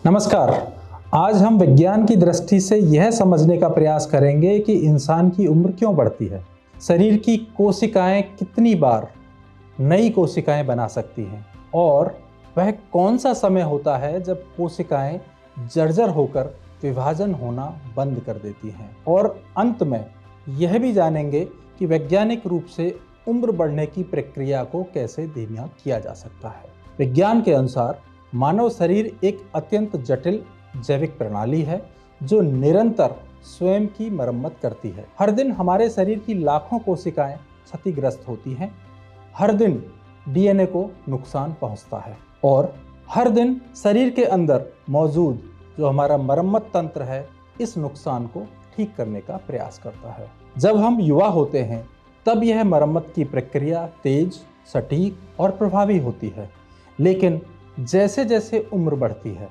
नमस्कार। आज हम विज्ञान की दृष्टि से यह समझने का प्रयास करेंगे कि इंसान की उम्र क्यों बढ़ती है, शरीर की कोशिकाएं कितनी बार नई कोशिकाएं बना सकती हैं और वह कौन सा समय होता है जब कोशिकाएं जर्जर होकर विभाजन होना बंद कर देती हैं। और अंत में यह भी जानेंगे कि वैज्ञानिक रूप से उम्र बढ़ने की प्रक्रिया को कैसे धीमा किया जा सकता है। विज्ञान के अनुसार मानव शरीर एक अत्यंत जटिल जैविक प्रणाली है जो निरंतर स्वयं की मरम्मत करती है। हर दिन हमारे शरीर की लाखों कोशिकाएं क्षतिग्रस्त होती हैं, हर दिन डीएनए को नुकसान पहुंचता है और हर दिन शरीर के अंदर मौजूद जो हमारा मरम्मत तंत्र है इस नुकसान को ठीक करने का प्रयास करता है। जब हम युवा होते हैं तब यह मरम्मत की प्रक्रिया तेज, सटीक और प्रभावी होती है, लेकिन जैसे जैसे उम्र बढ़ती है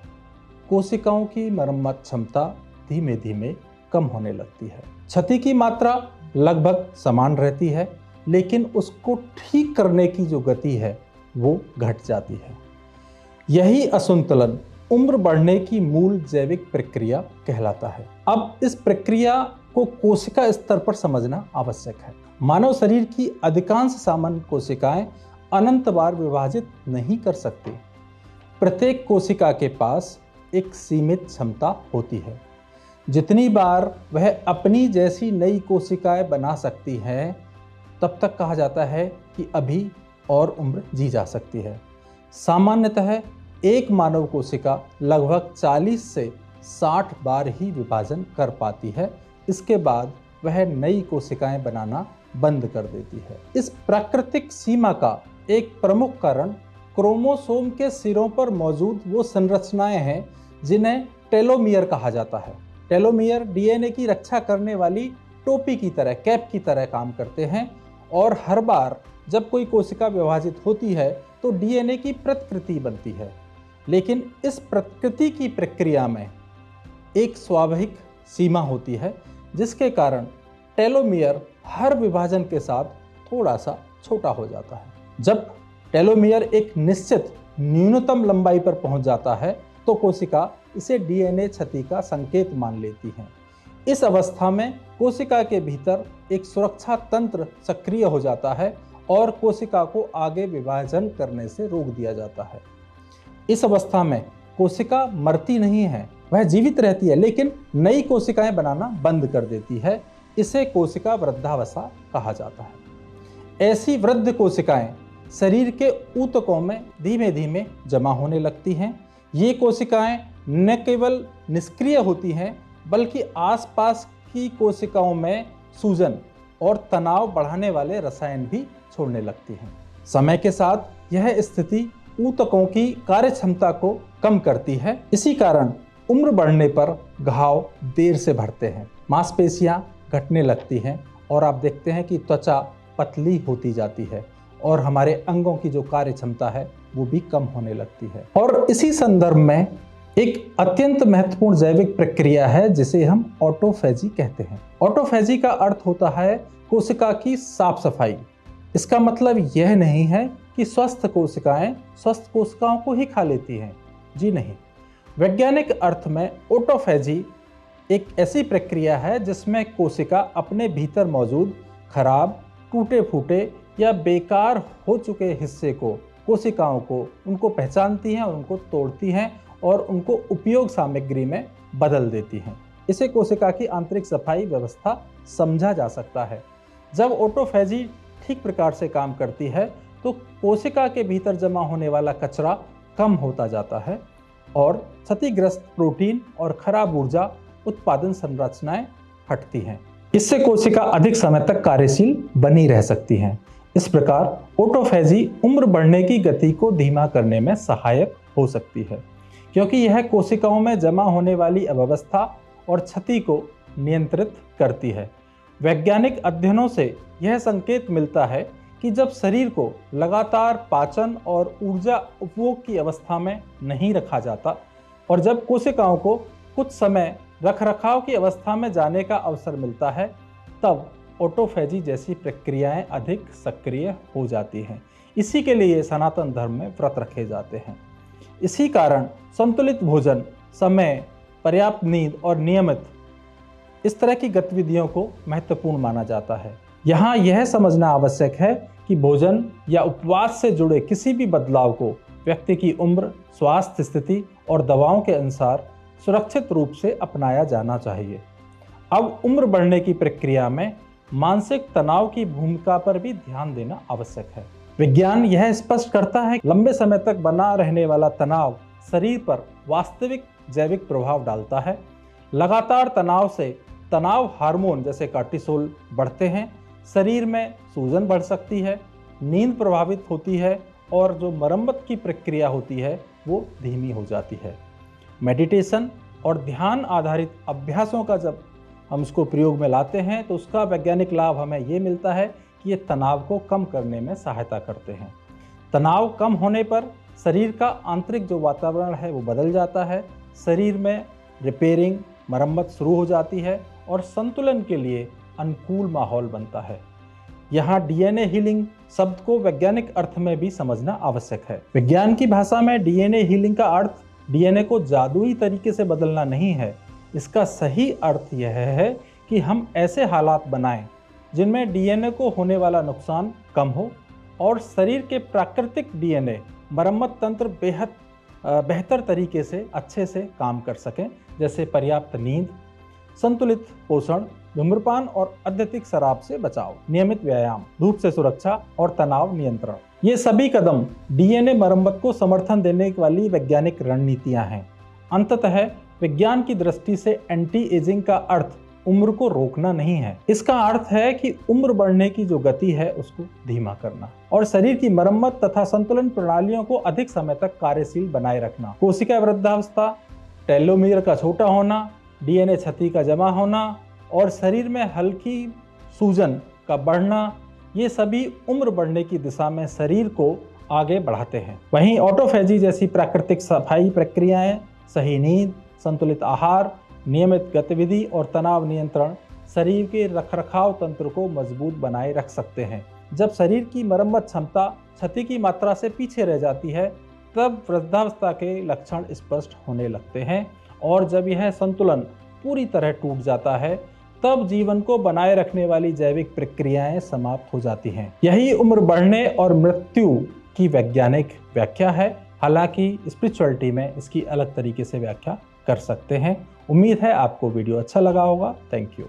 कोशिकाओं की मरम्मत क्षमता धीमे धीमे कम होने लगती है। क्षति की मात्रा लगभग समान रहती है, लेकिन उसको ठीक करने की जो गति है वो घट जाती है। यही असंतुलन उम्र बढ़ने की मूल जैविक प्रक्रिया कहलाता है। अब इस प्रक्रिया को कोशिका स्तर पर समझना आवश्यक है। मानव शरीर की अधिकांश सामान्य कोशिकाएं अनंत बार विभाजित नहीं कर सकती। प्रत्येक कोशिका के पास एक सीमित क्षमता होती है। जितनी बार वह अपनी जैसी नई कोशिकाएं बना सकती है तब तक कहा जाता है कि अभी और उम्र जी जा सकती है। सामान्यतः एक मानव कोशिका लगभग 40 से 60 बार ही विभाजन कर पाती है। इसके बाद वह नई कोशिकाएं बनाना बंद कर देती है। इस प्राकृतिक सीमा का एक प्रमुख कारण क्रोमोसोम के सिरों पर मौजूद वो संरचनाएं हैं जिन्हें टेलोमियर कहा जाता है। टेलोमियर डीएनए की रक्षा करने वाली टोपी की तरह, कैप की तरह काम करते हैं और हर बार जब कोई कोशिका विभाजित होती है तो डीएनए की प्रतिकृति बनती है। लेकिन इस प्रतिकृति की प्रक्रिया में एक स्वाभाविक सीमा होती है जिसके कारण टेलोमियर हर विभाजन के साथ थोड़ा सा छोटा हो जाता है। जब टेलोमियर एक निश्चित न्यूनतम लंबाई पर पहुंच जाता है तो कोशिका इसे डीएनए क्षति का संकेत मान लेती है। इस अवस्था में कोशिका के भीतर एक सुरक्षा तंत्र सक्रिय हो जाता है और कोशिका को आगे विभाजन करने से रोक दिया जाता है। इस अवस्था में कोशिका मरती नहीं है, वह जीवित रहती है, लेकिन नई कोशिकाएं बनाना बंद कर देती है। इसे कोशिका वृद्धावस्था कहा जाता है। ऐसी वृद्ध कोशिकाएं शरीर के ऊतकों में धीमे धीमे जमा होने लगती हैं। ये कोशिकाएं न केवल निष्क्रिय होती हैं बल्कि आसपास की कोशिकाओं में सूजन और तनाव बढ़ाने वाले रसायन भी छोड़ने लगती हैं। समय के साथ यह स्थिति ऊतकों की कार्यक्षमता को कम करती है। इसी कारण उम्र बढ़ने पर घाव देर से भरते हैं, मांसपेशियां घटने लगती हैं और आप देखते हैं कि त्वचा पतली होती जाती है और हमारे अंगों की जो कार्य क्षमता है वो भी कम होने लगती है। और इसी संदर्भ में एक अत्यंत महत्वपूर्ण जैविक प्रक्रिया है जिसे हम ऑटोफेजी कहते हैं। ऑटोफेजी का अर्थ होता है कोशिका की साफ सफाई। इसका मतलब यह नहीं है कि स्वस्थ कोशिकाएं स्वस्थ कोशिकाओं को ही खा लेती हैं, जी नहीं। वैज्ञानिक अर्थ में ऑटोफेजी एक ऐसी प्रक्रिया है जिसमें कोशिका अपने भीतर मौजूद खराब, टूटे फूटे या बेकार हो चुके हिस्से को, कोशिकाओं को, उनको पहचानती हैं और उनको तोड़ती हैं और उनको उपयोग सामग्री में बदल देती हैं। इसे कोशिका की आंतरिक सफाई व्यवस्था समझा जा सकता है। जब ऑटोफेजी ठीक प्रकार से काम करती है तो कोशिका के भीतर जमा होने वाला कचरा कम होता जाता है और क्षतिग्रस्त प्रोटीन और खराब ऊर्जा उत्पादन संरचनाएं हटती हैं। इससे कोशिका अधिक समय तक कार्यशील बनी रह सकती हैं। इस प्रकार ऑटोफेजी उम्र बढ़ने की गति को धीमा करने में सहायक हो सकती है, क्योंकि यह कोशिकाओं में जमा होने वाली अव्यवस्था और क्षति को नियंत्रित करती है। वैज्ञानिक अध्ययनों से यह संकेत मिलता है कि जब शरीर को लगातार पाचन और ऊर्जा उपभोग की अवस्था में नहीं रखा जाता और जब कोशिकाओं को कुछ समय रखरखाव की अवस्था में जाने का अवसर मिलता है तब ऑटोफेजी जैसी प्रक्रियाएं अधिक सक्रिय हो जाती हैं। इसी के लिए सनातन धर्म में व्रत रखे जाते हैं। इसी कारण संतुलित भोजन, समय, पर्याप्त नींद और नियमित इस तरह की गतिविधियों को महत्वपूर्ण माना जाता है। यहाँ यह समझना आवश्यक है कि भोजन या उपवास से जुड़े किसी भी बदलाव को व्यक्ति की उम्र, स्वास्थ्य स्थिति और दवाओं के अनुसार सुरक्षित रूप से अपनाया जाना चाहिए। अब उम्र बढ़ने की प्रक्रिया में मानसिक तनाव की भूमिका पर भी ध्यान देना आवश्यक है। विज्ञान यह स्पष्ट करता है कि लंबे समय तक बना रहने वाला तनाव शरीर पर वास्तविक जैविक प्रभाव डालता है। लगातार तनाव से तनाव हार्मोन जैसे कार्टिसोल बढ़ते हैं, शरीर में सूजन बढ़ सकती है, नींद प्रभावित होती है और जो मरम्मत की प्रक्रिया होती है वो धीमी हो जाती है। मेडिटेशन और ध्यान आधारित अभ्यासों का जब हम इसको प्रयोग में लाते हैं तो उसका वैज्ञानिक लाभ हमें ये मिलता है कि ये तनाव को कम करने में सहायता करते हैं। तनाव कम होने पर शरीर का आंतरिक जो वातावरण है वो बदल जाता है, शरीर में रिपेयरिंग, मरम्मत शुरू हो जाती है और संतुलन के लिए अनुकूल माहौल बनता है। यहाँ डीएनए हीलिंग शब्द को वैज्ञानिक अर्थ में भी समझना आवश्यक है। विज्ञान की भाषा में डीएनए हीलिंग का अर्थ डीएनए को जादुई तरीके से बदलना नहीं है। इसका सही अर्थ यह है कि हम ऐसे हालात बनाएं जिनमें डीएनए को होने वाला नुकसान कम हो और शरीर के प्राकृतिक डीएनए मरम्मत तंत्र बेहतर तरीके से अच्छे से काम कर सकें, जैसे पर्याप्त नींद, संतुलित पोषण, धूम्रपान और अत्यधिक शराब से बचाव, नियमित व्यायाम, धूप से सुरक्षा और तनाव नियंत्रण। ये सभी कदम डीएनए मरम्मत को समर्थन देने वाली वैज्ञानिक रणनीतियां हैं। अंततः विज्ञान की दृष्टि से एंटी एजिंग का अर्थ उम्र को रोकना नहीं है। इसका अर्थ है कि उम्र बढ़ने की जो गति है उसको धीमा करना और शरीर की मरम्मत तथा संतुलन प्रणालियों को अधिक समय तक कार्यशील बनाए रखना। कोशिका वृद्धावस्था, टेलोमीर का छोटा होना, डीएनए क्षति का जमा होना और शरीर में हल्की सूजन का बढ़ना, ये सभी उम्र बढ़ने की दिशा में शरीर को आगे बढ़ाते हैं। वहीं ऑटोफेजी जैसी प्राकृतिक सफाई प्रक्रियाएं, सही नींद, संतुलित आहार, नियमित गतिविधि और तनाव नियंत्रण शरीर के रखरखाव तंत्र को मजबूत बनाए रख सकते हैं। जब शरीर की मरम्मत क्षमता क्षति की मात्रा से पीछे रह जाती है तब वृद्धावस्था के लक्षण स्पष्ट होने लगते हैं और जब यह संतुलन पूरी तरह टूट जाता है तब जीवन को बनाए रखने वाली जैविक प्रक्रियाएं समाप्त हो जाती हैं। यही उम्र बढ़ने और मृत्यु की वैज्ञानिक व्याख्या है। हालांकि स्पिरिचुअलिटी में इसकी अलग तरीके से व्याख्या कर सकते हैं। उम्मीद है आपको वीडियो अच्छा लगा होगा। Thank you.